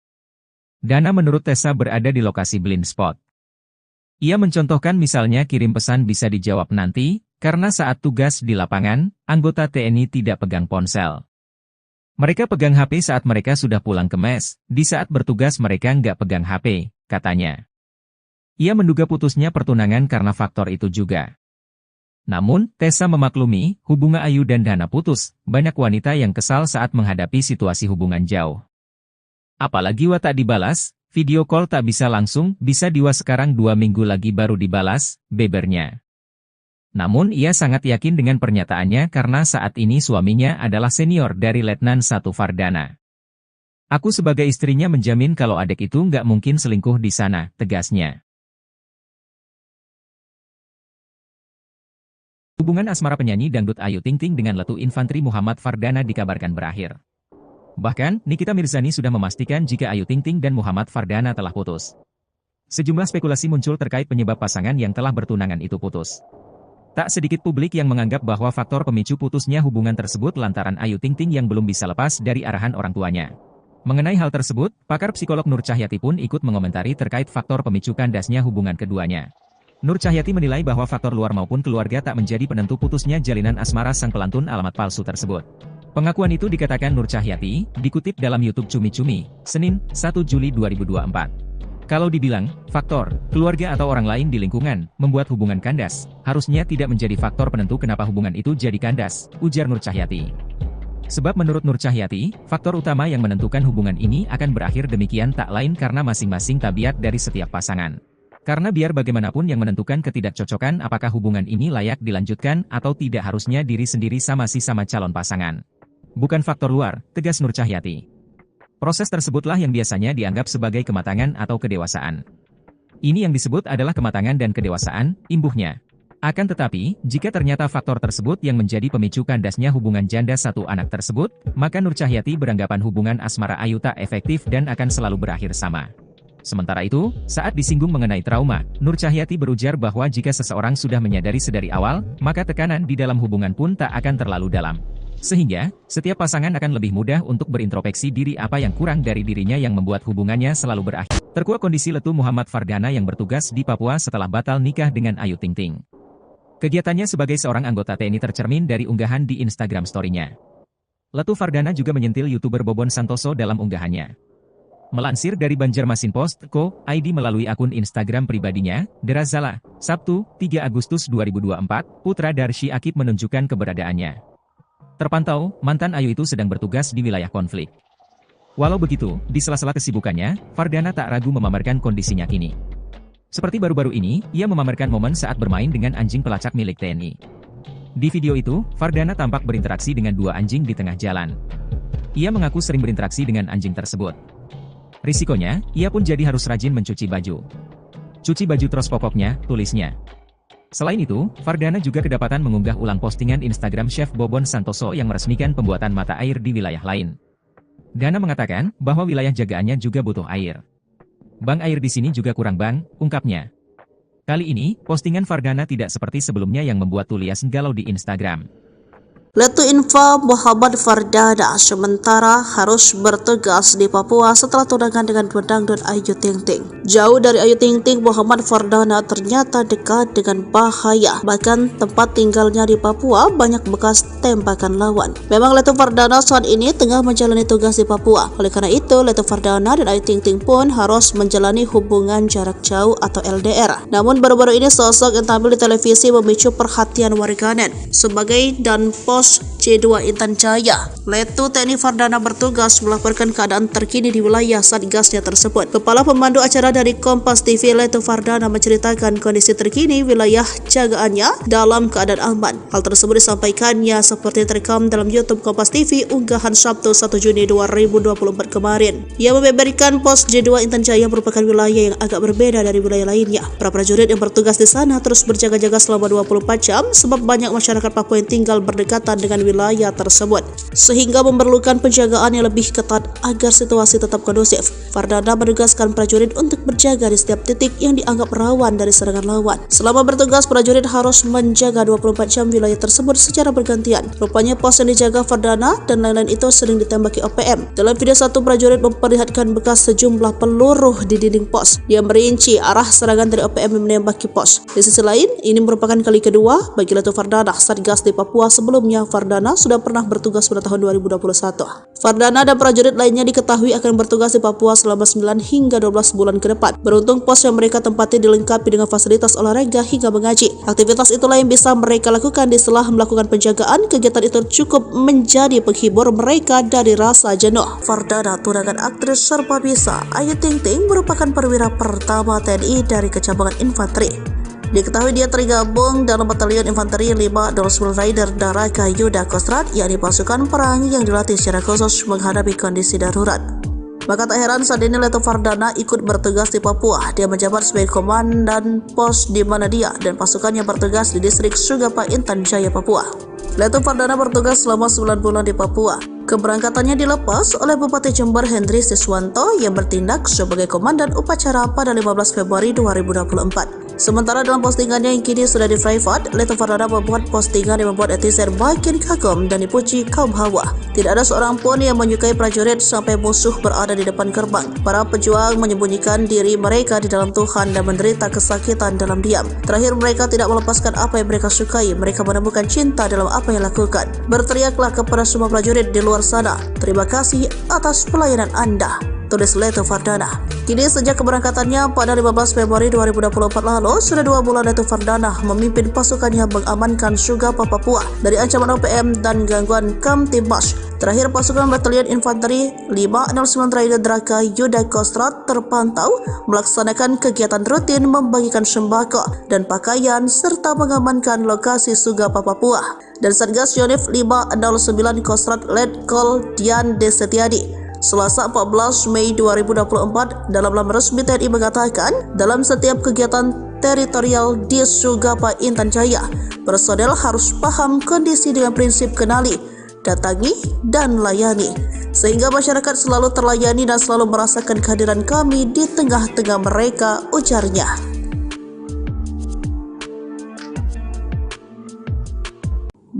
Dana menurut Tessa berada di lokasi blind spot. Ia mencontohkan misalnya kirim pesan bisa dijawab nanti, karena saat tugas di lapangan, anggota TNI tidak pegang ponsel. Mereka pegang HP saat mereka sudah pulang ke mes, di saat bertugas mereka nggak pegang HP, katanya. Ia menduga putusnya pertunangan karena faktor itu juga. Namun, Tessa memaklumi, hubungan Ayu dan Dana putus, banyak wanita yang kesal saat menghadapi situasi hubungan jauh. Apalagi wa tak dibalas, video call tak bisa langsung, bisa diwa sekarang 2 minggu lagi baru dibalas, bebernya. Namun ia sangat yakin dengan pernyataannya karena saat ini suaminya adalah senior dari Letnan 1 Fardana. Aku sebagai istrinya menjamin kalau adik itu nggak mungkin selingkuh di sana, tegasnya. Hubungan asmara penyanyi dangdut Ayu Ting Ting dengan Letu Infantri Muhammad Fardana dikabarkan berakhir. Bahkan, Nikita Mirzani sudah memastikan jika Ayu Ting Ting dan Muhammad Fardana telah putus. Sejumlah spekulasi muncul terkait penyebab pasangan yang telah bertunangan itu putus. Tak sedikit publik yang menganggap bahwa faktor pemicu putusnya hubungan tersebut lantaran Ayu Ting Ting yang belum bisa lepas dari arahan orang tuanya. Mengenai hal tersebut, pakar psikolog Nur Cahyati pun ikut mengomentari terkait faktor pemicu kandasnya hubungan keduanya. Nur Cahyati menilai bahwa faktor luar maupun keluarga tak menjadi penentu putusnya jalinan asmara sang pelantun alamat palsu tersebut. Pengakuan itu dikatakan Nur Cahyati, dikutip dalam YouTube Cumi Cumi, Senin, 1 Juli 2024. Kalau dibilang, faktor, keluarga atau orang lain di lingkungan, membuat hubungan kandas, harusnya tidak menjadi faktor penentu kenapa hubungan itu jadi kandas, ujar Nur Cahyati. Sebab menurut Nur Cahyati, faktor utama yang menentukan hubungan ini akan berakhir demikian tak lain karena masing-masing tabiat dari setiap pasangan. Karena biar bagaimanapun yang menentukan ketidakcocokan apakah hubungan ini layak dilanjutkan atau tidak harusnya diri sendiri sama calon pasangan. Bukan faktor luar, tegas Nur Cahyati. Proses tersebutlah yang biasanya dianggap sebagai kematangan atau kedewasaan. Ini yang disebut adalah kematangan dan kedewasaan, imbuhnya. Akan tetapi, jika ternyata faktor tersebut yang menjadi pemicu kandasnya hubungan janda satu anak tersebut, maka Nur Cahyati beranggapan hubungan asmara Ayu tak efektif dan akan selalu berakhir sama. Sementara itu, saat disinggung mengenai trauma, Nur Cahyati berujar bahwa jika seseorang sudah menyadari sedari awal, maka tekanan di dalam hubungan pun tak akan terlalu dalam. Sehingga, setiap pasangan akan lebih mudah untuk berintrospeksi diri apa yang kurang dari dirinya yang membuat hubungannya selalu berakhir. Terkuak kondisi letu Muhammad Fardana yang bertugas di Papua setelah batal nikah dengan Ayu Ting Ting. Kegiatannya sebagai seorang anggota TNI tercermin dari unggahan di Instagram story-nya. Letu Fardana juga menyentil YouTuber Bobon Santoso dalam unggahannya. Melansir dari Banjarmasin Post, ID melalui akun Instagram pribadinya, Derazala, Sabtu, 3 Agustus 2024, putra Darsy Akib menunjukkan keberadaannya. Terpantau, mantan Ayu itu sedang bertugas di wilayah konflik. Walau begitu, di sela-sela kesibukannya, Fardana tak ragu memamerkan kondisinya kini. Seperti baru-baru ini, ia memamerkan momen saat bermain dengan anjing pelacak milik TNI. Di video itu, Fardana tampak berinteraksi dengan 2 anjing di tengah jalan. Ia mengaku sering berinteraksi dengan anjing tersebut. Risikonya, ia pun jadi harus rajin mencuci baju. Cuci baju terus pokoknya, tulisnya. Selain itu, Fardana juga kedapatan mengunggah ulang postingan Instagram Chef Bobon Santoso yang meresmikan pembuatan mata air di wilayah lain. Dana mengatakan bahwa wilayah jagaannya juga butuh air. Bang air di sini juga kurang bang, ungkapnya. Kali ini, postingan Fardana tidak seperti sebelumnya yang membuat tulias galau di Instagram. Letu Info Muhammad Fardana sementara harus bertugas di Papua setelah tunangan dengan dangdut Ayu Ting Ting. Jauh dari Ayu Ting Ting, Muhammad Fardana ternyata dekat dengan bahaya. Bahkan tempat tinggalnya di Papua banyak bekas tembakan lawan. Memang Letu Fardana saat ini tengah menjalani tugas di Papua. Oleh karena itu, Letu Fardana dan Ayu Ting Ting pun harus menjalani hubungan jarak jauh atau LDR. Namun baru-baru ini sosok yang tampil di televisi memicu perhatian warganet sebagai dan C2 Intan Jaya. Letu TNI Fardana bertugas melaporkan keadaan terkini di wilayah satgasnya tersebut. Kepala pemandu acara dari Kompas TV, Letu Fardana, menceritakan kondisi terkini wilayah jagaannya dalam keadaan aman. Hal tersebut disampaikannya seperti terekam dalam YouTube Kompas TV unggahan Sabtu 1 Juni 2024 kemarin. Ia membeberkan pos C2 Intan Jaya merupakan wilayah yang agak berbeda dari wilayah lainnya. Para prajurit yang bertugas di sana terus berjaga-jaga selama 24 jam sebab banyak masyarakat Papua yang tinggal berdekatan dengan wilayah tersebut, sehingga memerlukan penjagaan yang lebih ketat agar situasi tetap kondusif. Fardana menugaskan prajurit untuk berjaga di setiap titik yang dianggap rawan dari serangan lawan. Selama bertugas, prajurit harus menjaga 24 jam wilayah tersebut secara bergantian. Rupanya pos yang dijaga Fardana dan lain-lain itu sering ditembaki OPM. Dalam video satu, prajurit memperlihatkan bekas sejumlah peluru di dinding pos. Dia merinci arah serangan dari OPM yang menembaki pos. Di sisi lain, ini merupakan kali kedua bagi Letu Fardana satgas di Papua. Sebelumnya, Fardana sudah pernah bertugas pada tahun 2021. Fardana dan prajurit lainnya diketahui akan bertugas di Papua selama 9 hingga 12 bulan ke depan. Beruntung pos yang mereka tempati dilengkapi dengan fasilitas olahraga hingga mengaji. Aktivitas itulah yang bisa mereka lakukan di sela melakukan penjagaan. Kegiatan itu cukup menjadi penghibur mereka dari rasa jenuh. Fardana, tunangan aktris serba bisa Ayu Ting Ting, merupakan perwira pertama TNI dari Kecabangan Infanteri. Diketahui dia tergabung dalam Batalion Infanteri 509 Raider Daraka Yuda Kostrat, yakni pasukan perang yang dilatih secara khusus menghadapi kondisi darurat. Maka tak heran saat ini Letu Fardana ikut bertugas di Papua. Dia menjabat sebagai komandan pos di Manadia dan pasukan yang bertugas di distrik Sugapa Intan Jaya, Papua. Letu Fardana bertugas selama 9 bulan di Papua. Keberangkatannya dilepas oleh Bupati Jember Hendri Siswanto yang bertindak sebagai komandan upacara pada 15 Februari 2024. Sementara dalam postingannya yang kini sudah di private, Letu Fardana membuat postingan yang membuat netizen makin kagum dan dipuji kaum hawa. Tidak ada seorang pun yang menyukai prajurit sampai musuh berada di depan gerbang. Para pejuang menyembunyikan diri mereka di dalam Tuhan dan menderita kesakitan dalam diam. Terakhir, mereka tidak melepaskan apa yang mereka sukai. Mereka menemukan cinta dalam apa yang lakukan. Berteriaklah kepada semua prajurit di luar sana, terima kasih atas pelayanan Anda, tulis Letu Fardana. Kini sejak keberangkatannya pada 15 Februari 2024 lalu, sudah 2 bulan Letu Fardana memimpin pasukannya mengamankan Sugapa Papua dari ancaman OPM dan gangguan Kamtibmas. Terakhir, pasukan Batalion Infanteri 509 Raider Daraka Yuda Kostrat terpantau melaksanakan kegiatan rutin membagikan sembako dan pakaian serta mengamankan lokasi Sugapa Papua. Dan Satgas Yonif 509 Kostrat Letkol Dian D. Setiadi Selasa 14 Mei 2024 dalam laman resmi TNI mengatakan, dalam setiap kegiatan teritorial di Sugapa Intan Jaya, personel harus paham kondisi dengan prinsip kenali, datangi, dan layani. Sehingga masyarakat selalu terlayani dan selalu merasakan kehadiran kami di tengah-tengah mereka, ujarnya.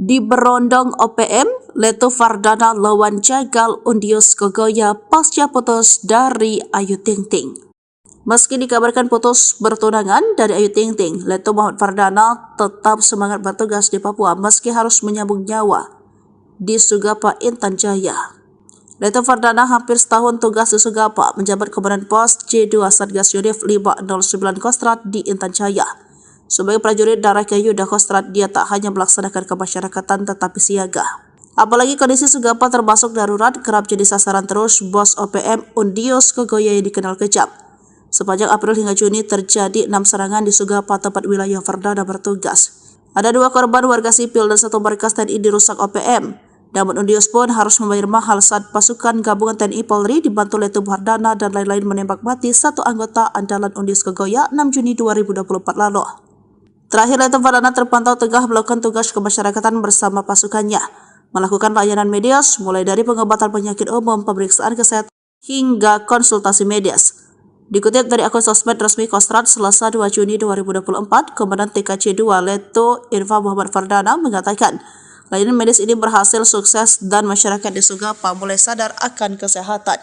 Di Berondong OPM, Leto Fardana lawan jagal Undius Kogoya pasca putus dari Ayu Ting Ting. Meski dikabarkan putus bertunangan dari Ayu Ting Ting, Leto Muhammad Fardana tetap semangat bertugas di Papua meski harus menyambung nyawa di Sugapa, Intan Jaya. Leto Fardana hampir setahun tugas di Sugapa, menjabat Komandan Pos C2 Satgas Yudif 509 Kostrad di Intan Jaya. Sebagai prajurit Darah Yuda Kostrad, dia tak hanya melaksanakan kemasyarakatan tetapi siaga. Apalagi kondisi Sugapa termasuk darurat, kerap jadi sasaran terus bos OPM Undius Kogoya yang dikenal kejam. Sepanjang April hingga Juni terjadi 6 serangan di Sugapa, tempat wilayah Fardana bertugas. Ada 2 korban warga sipil dan 1 markas TNI dirusak OPM. Namun Undius pun harus membayar mahal saat pasukan gabungan TNI Polri dibantu Leto Fardana dan lain-lain menembak mati 1 anggota andalan Undius Kogoya 6 Juni 2024 lalu. Terakhir, Leto Fardana terpantau tengah melakukan tugas kemasyarakatan bersama pasukannya, melakukan layanan medis mulai dari pengobatan penyakit umum, pemeriksaan kesehatan, hingga konsultasi medis. Dikutip dari akun sosmed resmi Kostrad Selasa 2 Juni 2024, Komandan TKC 2 Leto Info Muhammad Fardana mengatakan, layanan medis ini berhasil sukses dan masyarakat di Sugapa mulai sadar akan kesehatan.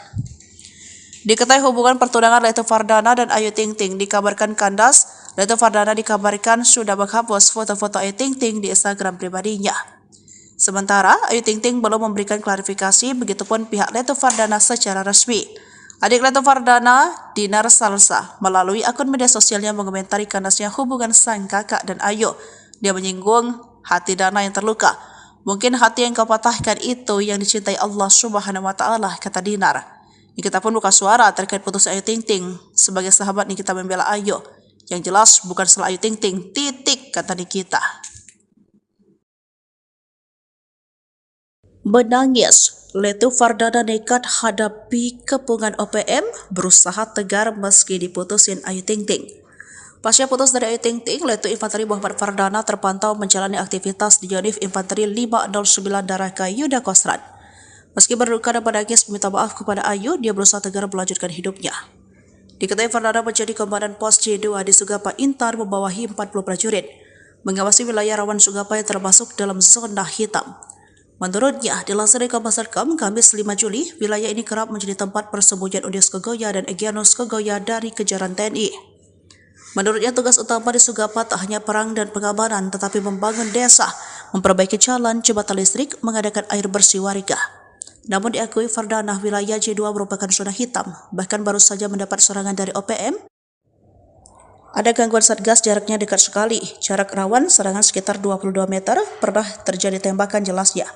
Diketahui hubungan pertunangan Leto Fardana dan Ayu Ting Ting dikabarkan kandas. Leto Fardana dikabarkan sudah menghapus foto-foto Ayu Ting Ting di Instagram pribadinya. Sementara Ayu Ting Ting belum memberikan klarifikasi, begitupun pihak Leto Fardana secara resmi. Adik Leto Fardana, Dinar Salsa, melalui akun media sosialnya mengomentari kandasnya hubungan sang kakak dan Ayu. Dia menyinggung hati Dana yang terluka. Mungkin hati yang kau patahkan itu yang dicintai Allah Subhanahu wa Ta'ala, kata Dinar. Nikita pun buka suara terkait putus Ayu Ting Ting. Sebagai sahabat Nikita membela Ayu. Yang jelas bukan salah Ayu Ting Ting, titik, kata Nikita. Menangis, Leto Fardana nekat hadapi kepungan OPM, berusaha tegar meski diputusin Ayu Ting Ting. Pasca putus dari Ayu Ting Ting, Leto Infanteri Muhammad Fardana terpantau menjalani aktivitas di Yonif Infanteri 509 Darah Yuda Kostrad. Meski berduka dan menangis meminta maaf kepada Ayu, dia berusaha tegar melanjutkan hidupnya. Diketahui Fardana menjadi Komandan Pos C2 di Sugapa Intan membawahi 40 prajurit, mengawasi wilayah rawan Sugapa yang termasuk dalam zona hitam. Menurutnya, dilansir dari Kompas.com, Kamis 5 Juli, wilayah ini kerap menjadi tempat persembunyian Undius Kogoya dan Egyanus Kogoya dari kejaran TNI. Menurutnya, tugas utama di Sugapa tak hanya perang dan pengamanan, tetapi membangun desa, memperbaiki jalan, jembatan listrik, mengadakan air bersih warga. Namun diakui Fardana, wilayah J2 merupakan zona hitam, bahkan baru saja mendapat serangan dari OPM. Ada gangguan Satgas jaraknya dekat sekali, jarak rawan serangan sekitar 22 meter, pernah terjadi tembakan jelasnya.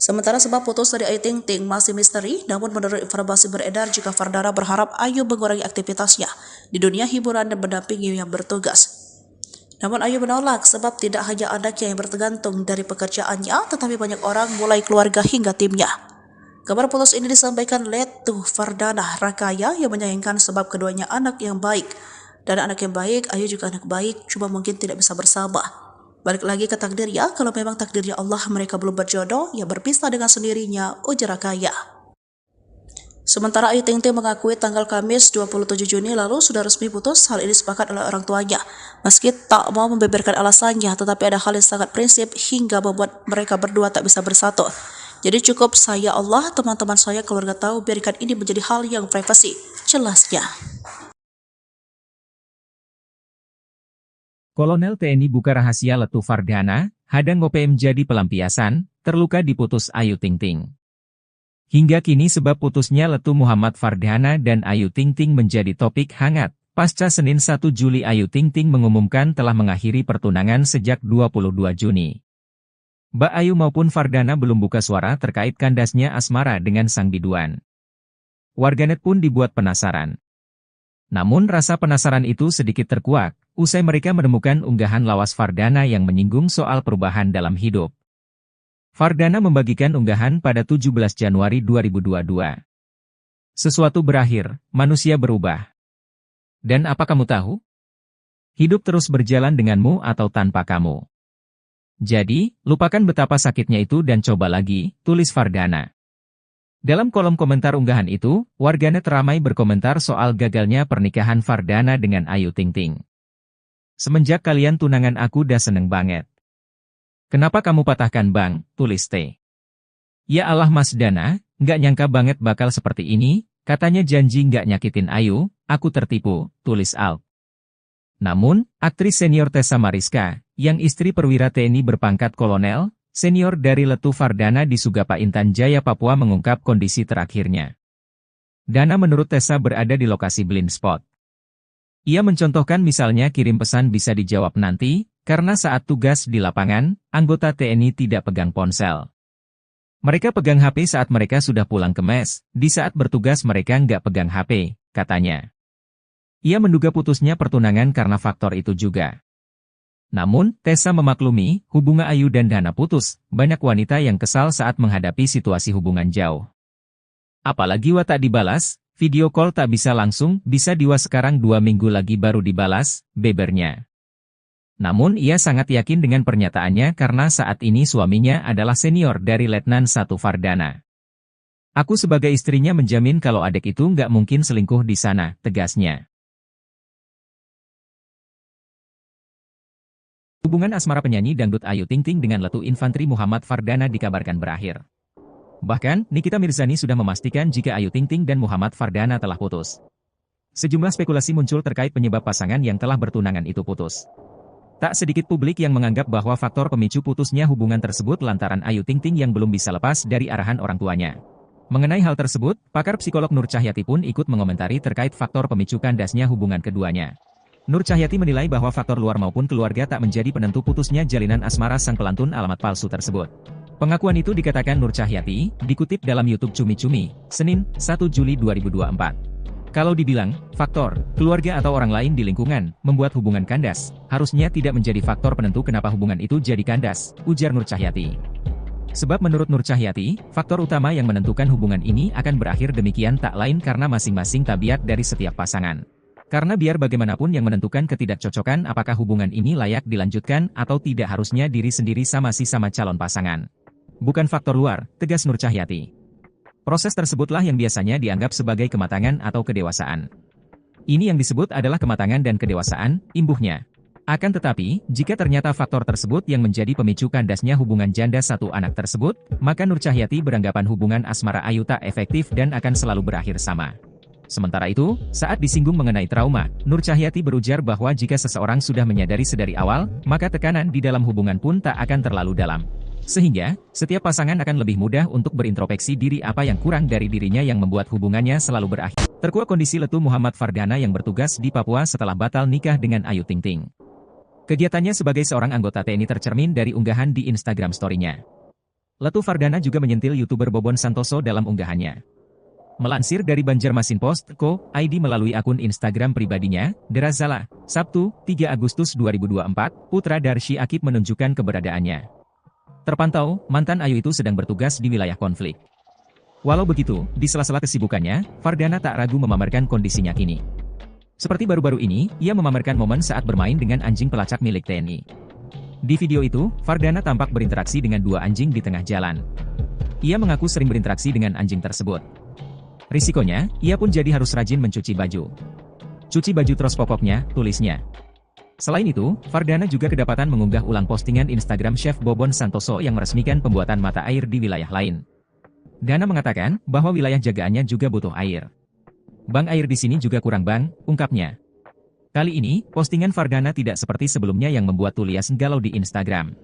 Sementara sebab putus dari Ayu Ting Ting masih misteri, namun menurut informasi beredar jika Fardana berharap Ayu mengurangi aktivitasnya di dunia hiburan dan mendampingi yang bertugas. Namun Ayu menolak sebab tidak hanya anaknya yang bergantung dari pekerjaannya, tetapi banyak orang mulai keluarga hingga timnya. Kabar putus ini disampaikan Leto Fardana Rakaya yang menyayangkan sebab keduanya anak yang baik. Dan anak yang baik, Ayu juga anak baik, cuma mungkin tidak bisa bersama. Balik lagi ke takdir ya, kalau memang takdirnya Allah mereka belum berjodoh, ya berpisah dengan sendirinya, ujar Rakaya. Sementara Ayu Ting Ting mengakui tanggal Kamis 27 Juni lalu sudah resmi putus, hal ini sepakat oleh orang tuanya. Meski tak mau membeberkan alasannya, tetapi ada hal yang sangat prinsip hingga membuat mereka berdua tak bisa bersatu. Jadi cukup saya Allah, teman-teman saya, keluarga tahu, biarkan ini menjadi hal yang privasi, jelasnya. Kolonel TNI buka rahasia Leto Fardana, hadang OPM jadi pelampiasan, terluka diputus Ayu Ting Ting. Hingga kini sebab putusnya Leto Muhammad Fardana dan Ayu Ting Ting menjadi topik hangat. Pasca Senin 1 Juli Ayu Ting Ting mengumumkan telah mengakhiri pertunangan sejak 22 Juni. Mbak Ayu maupun Fardana belum buka suara terkait kandasnya asmara dengan sang biduan. Warganet pun dibuat penasaran. Namun rasa penasaran itu sedikit terkuak, usai mereka menemukan unggahan lawas Fardana yang menyinggung soal perubahan dalam hidup. Fardana membagikan unggahan pada 17 Januari 2022. Sesuatu berakhir, manusia berubah. Dan apa kamu tahu? Hidup terus berjalan denganmu atau tanpa kamu. Jadi, lupakan betapa sakitnya itu dan coba lagi, tulis Fardana. Dalam kolom komentar unggahan itu, warganet ramai berkomentar soal gagalnya pernikahan Fardana dengan Ayu Ting Ting. Semenjak kalian tunangan aku dah seneng banget. Kenapa kamu patahkan bang, tulis T. Ya Allah Mas Dana, nggak nyangka banget bakal seperti ini, katanya janji nggak nyakitin Ayu, aku tertipu, tulis Al. Namun, aktris senior Tessa Mariska, yang istri perwira TNI berpangkat kolonel, senior dari Letu Fardana di Sugapa Intan Jaya Papua mengungkap kondisi terakhirnya. Dana menurut Tessa berada di lokasi blind spot. Ia mencontohkan misalnya kirim pesan bisa dijawab nanti, karena saat tugas di lapangan, anggota TNI tidak pegang ponsel. Mereka pegang HP saat mereka sudah pulang ke mes, di saat bertugas mereka nggak pegang HP, katanya. Ia menduga putusnya pertunangan karena faktor itu juga. Namun, Tessa memaklumi, hubungan Ayu dan Dana putus, banyak wanita yang kesal saat menghadapi situasi hubungan jauh. Apalagi tak dibalas, video call tak bisa langsung, bisa sekarang 2 minggu lagi baru dibalas, bebernya. Namun ia sangat yakin dengan pernyataannya karena saat ini suaminya adalah senior dari Letnan 1 Fardana. Aku sebagai istrinya menjamin kalau adik itu nggak mungkin selingkuh di sana, tegasnya. Hubungan asmara penyanyi dangdut Ayu Ting Ting dengan Letu Infantri Muhammad Fardana dikabarkan berakhir. Bahkan, Nikita Mirzani sudah memastikan jika Ayu Ting Ting dan Muhammad Fardana telah putus. Sejumlah spekulasi muncul terkait penyebab pasangan yang telah bertunangan itu putus. Tak sedikit publik yang menganggap bahwa faktor pemicu putusnya hubungan tersebut lantaran Ayu Ting Ting yang belum bisa lepas dari arahan orang tuanya. Mengenai hal tersebut, pakar psikolog Nur Cahyati pun ikut mengomentari terkait faktor pemicu kandasnya hubungan keduanya. Nur Cahyati menilai bahwa faktor luar maupun keluarga tak menjadi penentu putusnya jalinan asmara sang pelantun alamat palsu tersebut. Pengakuan itu dikatakan Nur Cahyati, dikutip dalam YouTube Cumi Cumi, Senin, 1 Juli 2024. Kalau dibilang, faktor, keluarga atau orang lain di lingkungan, membuat hubungan kandas, harusnya tidak menjadi faktor penentu kenapa hubungan itu jadi kandas, ujar Nur Cahyati. Sebab menurut Nur Cahyati, faktor utama yang menentukan hubungan ini akan berakhir demikian tak lain karena masing-masing tabiat dari setiap pasangan. Karena biar bagaimanapun yang menentukan ketidakcocokan apakah hubungan ini layak dilanjutkan atau tidak harusnya diri sendiri sama calon pasangan. Bukan faktor luar, tegas Nur Cahyati. Proses tersebutlah yang biasanya dianggap sebagai kematangan atau kedewasaan. Ini yang disebut adalah kematangan dan kedewasaan, imbuhnya. Akan tetapi, jika ternyata faktor tersebut yang menjadi pemicu kandasnya hubungan janda satu anak tersebut, maka Nur Cahyati beranggapan hubungan asmara Ayu tak efektif dan akan selalu berakhir sama. Sementara itu, saat disinggung mengenai trauma, Nur Cahyati berujar bahwa jika seseorang sudah menyadari sedari awal, maka tekanan di dalam hubungan pun tak akan terlalu dalam. Sehingga, setiap pasangan akan lebih mudah untuk berintrospeksi diri apa yang kurang dari dirinya yang membuat hubungannya selalu berakhir. Terkuak kondisi Letu Muhammad Fardana yang bertugas di Papua setelah batal nikah dengan Ayu Ting Ting. Kegiatannya sebagai seorang anggota TNI tercermin dari unggahan di Instagram story-nya. Letu Fardana juga menyentil YouTuber Bobon Santoso dalam unggahannya. Melansir dari Banjarmasinpost.co.id melalui akun Instagram pribadinya, Derazala, Sabtu, 3 Agustus 2024, putra Darsy Akib menunjukkan keberadaannya. Terpantau, mantan Ayu itu sedang bertugas di wilayah konflik. Walau begitu, di sela-sela kesibukannya, Fardana tak ragu memamerkan kondisinya kini. Seperti baru-baru ini, ia memamerkan momen saat bermain dengan anjing pelacak milik TNI. Di video itu, Fardana tampak berinteraksi dengan 2 anjing di tengah jalan. Ia mengaku sering berinteraksi dengan anjing tersebut. Risikonya, ia pun jadi harus rajin mencuci baju. Cuci baju terus pokoknya, tulisnya. Selain itu, Fardana juga kedapatan mengunggah ulang postingan Instagram Chef Bobon Santoso yang meresmikan pembuatan mata air di wilayah lain. Dana mengatakan bahwa wilayah jagaannya juga butuh air. Bang, air di sini juga kurang bang, ungkapnya. Kali ini, postingan Fardana tidak seperti sebelumnya yang membuat tulias galau di Instagram.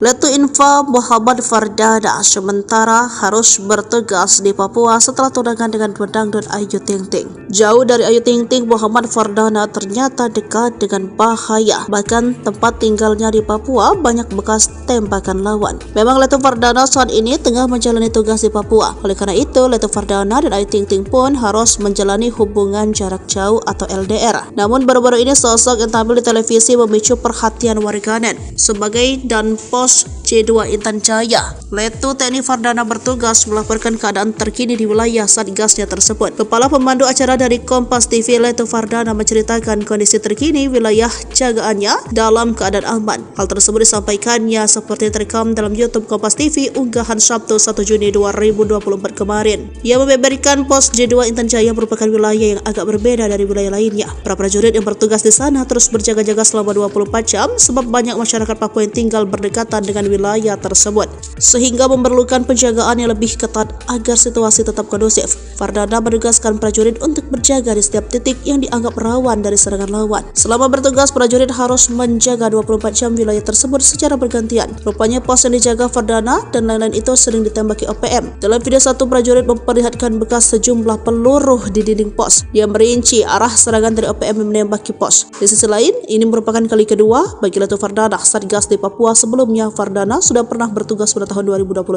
Letu Info Muhammad Fardana sementara harus bertugas di Papua setelah tunangan dengan dangdut Ayu Ting Ting. Jauh dari Ayu Ting Ting, Muhammad Fardana ternyata dekat dengan bahaya. Bahkan tempat tinggalnya di Papua banyak bekas tembakan lawan. Memang Letu Fardana saat ini tengah menjalani tugas di Papua. Oleh karena itu, Letu Fardana dan Ayu Ting Ting pun harus menjalani hubungan jarak jauh atau LDR. Namun baru-baru ini sosok yang tampil di televisi memicu perhatian warganet sebagai dan pos C2 Intan Jaya. Letu TNI Fardana bertugas melaporkan keadaan terkini di wilayah satgasnya tersebut. Kepala pemandu acara dari Kompas TV Letu Fardana menceritakan kondisi terkini wilayah jagaannya dalam keadaan aman. Hal tersebut disampaikannya seperti terekam dalam YouTube Kompas TV unggahan Sabtu 1 Juni 2024 kemarin. Ia membeberkan pos C2 Intan Jaya merupakan wilayah yang agak berbeda dari wilayah lainnya. Para prajurit yang bertugas di sana terus berjaga-jaga selama 24 jam sebab banyak masyarakat Papua yang tinggal berdekatan dengan wilayah tersebut, sehingga memerlukan penjagaan yang lebih ketat agar situasi tetap kondusif. Fardana menugaskan prajurit untuk berjaga di setiap titik yang dianggap rawan dari serangan lawan. Selama bertugas, prajurit harus menjaga 24 jam wilayah tersebut secara bergantian. Rupanya pos yang dijaga Fardana dan lain-lain itu sering ditembaki OPM. Dalam video satu prajurit memperlihatkan bekas sejumlah peluru di dinding pos. Dia merinci arah serangan dari OPM yang menembaki pos. Di sisi lain, ini merupakan kali kedua bagi Letu Fardana Satgas di Papua. Sebelumnya, Fardana sudah pernah bertugas pada tahun 2021.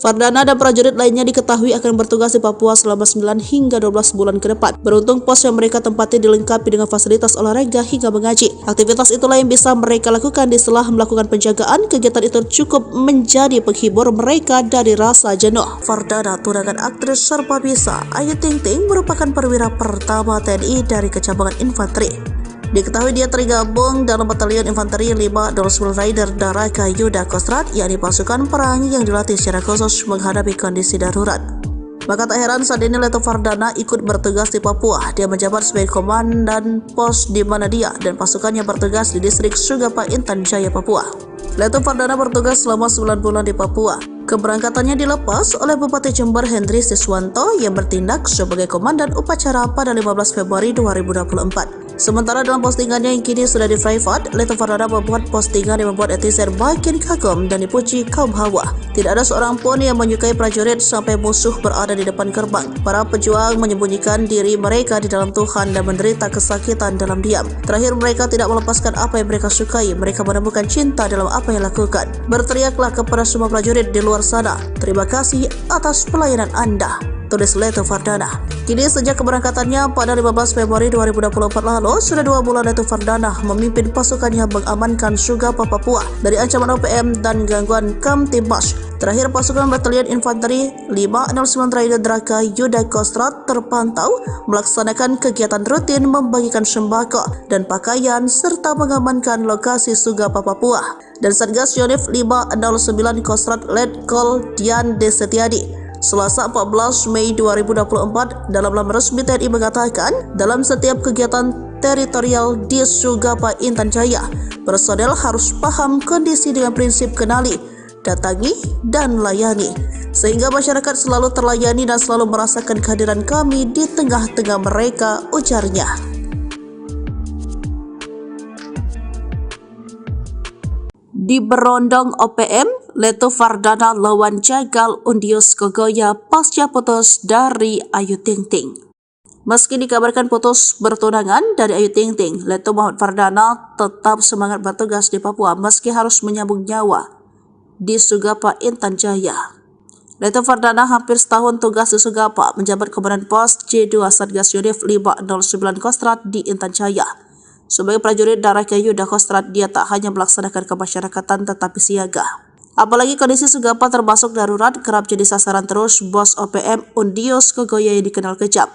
Fardana dan prajurit lainnya diketahui akan bertugas di Papua selama 9 hingga 12 bulan ke depan. Beruntung pos yang mereka tempati dilengkapi dengan fasilitas olahraga hingga mengaji. Aktivitas itulah yang bisa mereka lakukan di sela melakukan penjagaan. Kegiatan itu cukup menjadi penghibur mereka dari rasa jenuh. Fardana, tunangan aktris serba bisa Ayu Ting Ting, merupakan perwira pertama TNI dari Kecabangan Infanteri. Diketahui dia tergabung dalam Batalion Infanteri 509 Raider Daraka Yuda Kostrat, yakni pasukan perang yang dilatih secara khusus menghadapi kondisi darurat. Maka tak heran saat ini Letu Fardana ikut bertugas di Papua. Dia menjabat sebagai komandan pos di mana dia dan pasukannya bertugas di distrik Sugapa Intan Jaya, Papua. Letu Fardana bertugas selama 9 bulan di Papua. Keberangkatannya dilepas oleh Bupati Jember Hendri Siswanto yang bertindak sebagai komandan upacara pada 15 Februari 2024. Sementara dalam postingannya yang kini sudah di private, Letu Fardana membuat postingan yang membuat netizen makin kagum dan dipuji kaum hawa. Tidak ada seorang pun yang menyukai prajurit sampai musuh berada di depan gerbang. Para pejuang menyembunyikan diri mereka di dalam Tuhan dan menderita kesakitan dalam diam. Terakhir, mereka tidak melepaskan apa yang mereka sukai. Mereka menemukan cinta dalam apa yang lakukan. Berteriaklah kepada semua prajurit di luar sana, terima kasih atas pelayanan Anda, tulis Letu Fardana. Kini sejak keberangkatannya pada 15 Februari 2024 lalu, sudah 2 bulan Letu Fardana memimpin pasukannya mengamankan Sugapa Papua dari ancaman OPM dan gangguan Kamtibmas. Terakhir, pasukan Batalion Infanteri 509 Raider Daraka Yuda Kostrat terpantau melaksanakan kegiatan rutin membagikan sembako dan pakaian serta mengamankan lokasi Sugapa Papua. Dan Satgas Yonif 509 Kostrat Letkol Dian D. Setiadi Selasa 14 Mei 2024 dalam laman resmi TNI mengatakan, dalam setiap kegiatan teritorial di Sugapa Intan Jaya, personel harus paham kondisi dengan prinsip kenali, datangi, dan layani, sehingga masyarakat selalu terlayani dan selalu merasakan kehadiran kami di tengah-tengah mereka, ujarnya. Di berondong OPM, Letu Fardana lawan jagal Undius Kogoya pasca putus dari Ayu Ting Ting. Meski dikabarkan putus bertunangan dari Ayu Ting Ting, Letu Muhammad Fardana tetap semangat bertugas di Papua meski harus menyambung nyawa di Sugapa Intan Jaya. Letu Fardana hampir setahun tugas di Sugapa, menjabat komandan pos C2 Satgas Yonif 509 Kostrat di Intan Jaya. Sebagai prajurit Daraka Yuda Kostrat, dia tak hanya melaksanakan kemasyarakatan tetapi siaga. Apalagi kondisi Sugapa termasuk darurat, kerap jadi sasaran terus bos OPM Undius Kogoya yang dikenal kejam.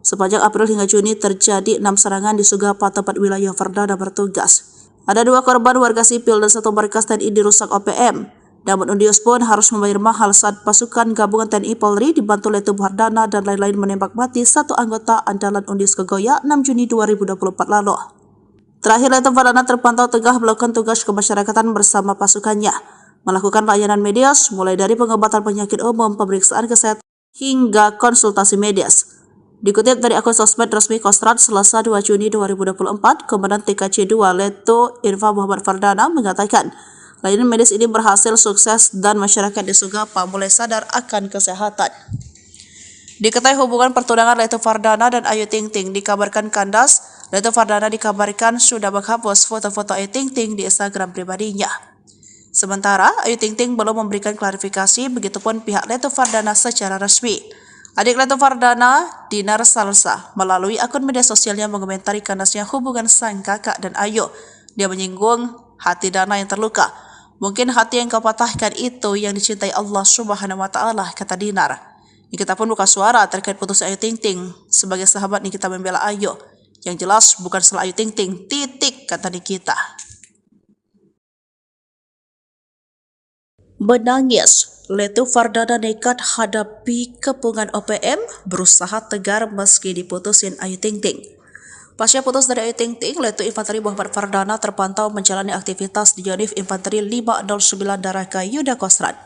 Sepanjang April hingga Juni terjadi 6 serangan di Sugapa, tempat wilayah Fardana bertugas. Ada 2 korban warga sipil dan 1 markas TNI dirusak OPM. Namun Undius pun harus membayar mahal saat pasukan gabungan TNI Polri dibantu Letu Fardana dan lain-lain menembak mati 1 anggota andalan Undius Kogoya 6 Juni 2024 lalu. Terakhir, Letu Fardana terpantau tengah melakukan tugas kemasyarakatan bersama pasukannya, melakukan layanan medis mulai dari pengobatan penyakit umum, pemeriksaan kesehatan, hingga konsultasi medis. Dikutip dari akun sosmed resmi Kostrat Selasa 2 Juni 2024, Komandan TKC 2 Letu Irfa Muhammad Fardana mengatakan, layanan medis ini berhasil sukses dan masyarakat di Sugapa mulai sadar akan kesehatan. Diketahui hubungan pertunangan Letu Fardana dan Ayu Ting Ting dikabarkan kandas. Letu Fardana dikabarkan sudah menghapus foto-foto Ayu Ting Ting di Instagram pribadinya. Sementara Ayu Ting Ting belum memberikan klarifikasi, begitupun pihak Letu Fardana secara resmi. Adik Letu Fardana, Dinar Salsa, melalui akun media sosialnya mengomentari kandasnya hubungan sang kakak dan Ayu. Dia menyinggung hati Dana yang terluka. Mungkin hati yang kau patahkan itu yang dicintai Allah Subhanahu wa Ta'ala, kata Dinar. Nikita pun buka suara terkait putus Ayu Ting Ting. Sebagai sahabat Nikita membela Ayu. Yang jelas bukan salah Ayu Ting Ting, titik, kata Nikita. Menangis, Letu Fardana nekat hadapi kepungan OPM, berusaha tegar meski diputusin Ayu Ting Ting. Pasca putus dari Ayu Ting Ting, Letu Infanteri Muhammad Fardana terpantau menjalani aktivitas di Yonif Infanteri 509 Daraka Yuda Kostrat.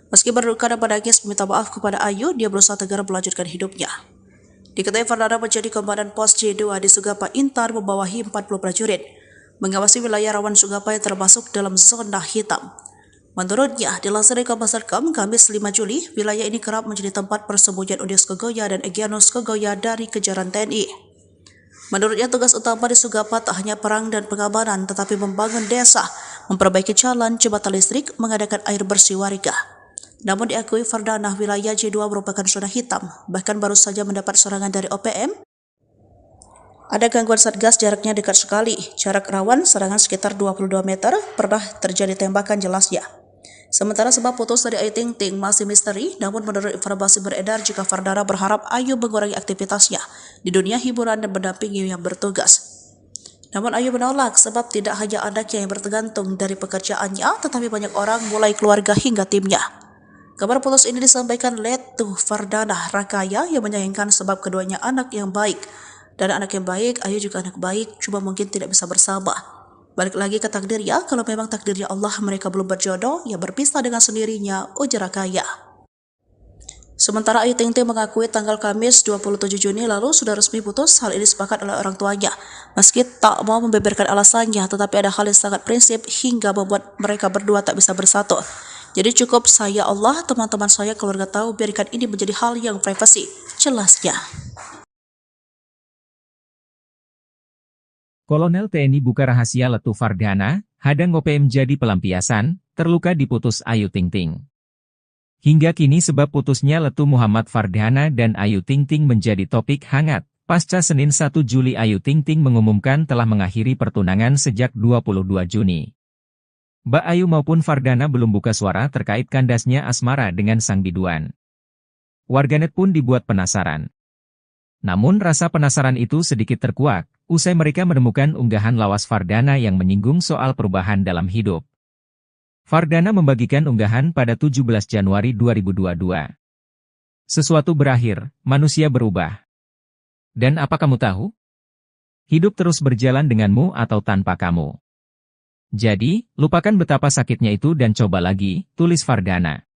Meski berduka dan menangis meminta maaf kepada Ayu, dia berusaha tegar melanjutkan hidupnya. Diketahui Fardana menjadi komandan pos J2 di Sugapa Intar membawahi 40 prajurit, mengawasi wilayah rawan Sugapa yang termasuk dalam zona hitam. Menurutnya, dilansir dari Kompas.com, Kamis 5 Juli, wilayah ini kerap menjadi tempat persembunyian Udius Kogoya dan Egyanus Kogoya dari kejaran TNI. Menurutnya, tugas utama di Sugapa tak hanya perang dan pengamanan, tetapi membangun desa, memperbaiki jalan, jembatan listrik, mengadakan air bersih warga. Namun diakui Fardana, wilayah J2 merupakan zona hitam, bahkan baru saja mendapat serangan dari OPM. Ada gangguan Satgas jaraknya dekat sekali, jarak rawan serangan sekitar 22 meter, pernah terjadi tembakan jelasnya. Sementara sebab putus dari Ayu Ting Ting masih misteri, namun menurut informasi beredar jika Fardana berharap Ayu mengurangi aktivitasnya di dunia hiburan dan mendampingi yang bertugas. Namun Ayu menolak sebab tidak hanya anaknya yang bergantung dari pekerjaannya, tetapi banyak orang mulai keluarga hingga timnya. Kabar putus ini disampaikan Letu Fardana Rakaya yang menyayangkan sebab keduanya anak yang baik. Dan anak yang baik, Ayu juga anak baik, cuma mungkin tidak bisa bersama. Balik lagi ke takdir ya, kalau memang takdirnya Allah mereka belum berjodoh, ya berpisah dengan sendirinya, ujar Rakaya. Sementara Ayu Ting Ting mengakui tanggal Kamis 27 Juni lalu sudah resmi putus, hal ini sepakat oleh orang tuanya. Meski tak mau membeberkan alasannya, tetapi ada hal yang sangat prinsip hingga membuat mereka berdua tak bisa bersatu. Jadi cukup saya Allah, teman-teman saya, keluarga tahu, biarkan ini menjadi hal yang privasi, jelasnya. Kolonel TNI buka rahasia Letu Fardana, hadang OPM jadi pelampiasan, terluka diputus Ayu Ting Ting. Hingga kini sebab putusnya Letu Muhammad Fardana dan Ayu Ting Ting menjadi topik hangat. Pasca Senin 1 Juli Ayu Ting Ting mengumumkan telah mengakhiri pertunangan sejak 22 Juni. Mbak Ayu maupun Fardana belum buka suara terkait kandasnya asmara dengan sang biduan. Warganet pun dibuat penasaran. Namun rasa penasaran itu sedikit terkuak, usai mereka menemukan unggahan lawas Fardana yang menyinggung soal perubahan dalam hidup. Fardana membagikan unggahan pada 17 Januari 2022. Sesuatu berakhir, manusia berubah. Dan apa kamu tahu? Hidup terus berjalan denganmu atau tanpa kamu. Jadi, lupakan betapa sakitnya itu dan coba lagi, tulis Fardana.